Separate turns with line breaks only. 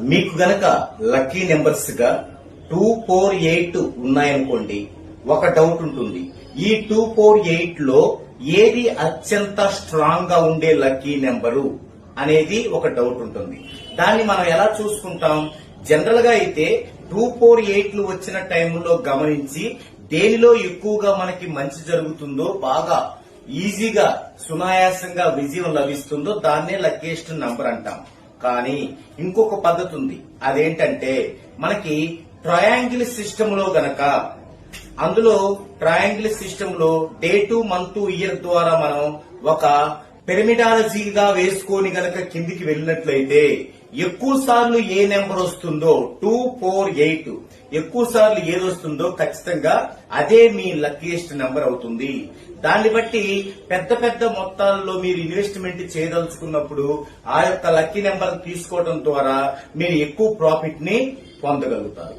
మీకు గనక lucky numbers గా 248 ఉన్నాయనుకోండి, ఒక డౌట్ ఉంటుంది. ఈ 248 లో ఏది అత్యంత స్ట్రాంగ్ గా ఉండే లక్కీ నెంబరు అనేది ఒక డౌట్ ఉంటుంది. దాన్ని మనం ఎలా చూసుకుంటాం? జనరల్ గా అయితే 248 వచ్చిన టైంలో గమనించి దేనిలో ఎక్కువగా మనకి మంచి జరుగుతుందో, బాగా ఈజీగా సునాయాసంగా విజయం లభిస్తుందో దాన్నే లక్కీయెస్ట్ నంబర్ అంటాం. కానీ ఇంకొక పద్ధతి ఉంది. అదేంటంటే మనకి ట్రయాంగిల్ సిస్టమ్ లో గనక, అందులో ట్రయాంగిల్ సిస్టమ్ లో డేటు, మంత్, ఇయర్ ద్వారా మనం ఒక పిరమిడాలజీగా వేసుకొని గనక కిందికి వెళ్ళినట్లయితే ఎక్కువ సార్లు ఏ నెంబర్ వస్తుందో 248 ఎక్కువ సార్లు ఏది వస్తుందో ఖచ్చితంగా అదే మీ లక్కీయెస్ట్ నెంబర్ అవుతుంది. దాన్ని బట్టి పెద్ద పెద్ద మొత్తాల్లో మీరు ఇన్వెస్ట్మెంట్ చేయదలుచుకున్నప్పుడు ఆ యొక్క లక్కీ నెంబర్ తీసుకోవడం ద్వారా మీరు ఎక్కువ ప్రాఫిట్ ని పొందగలుగుతారు.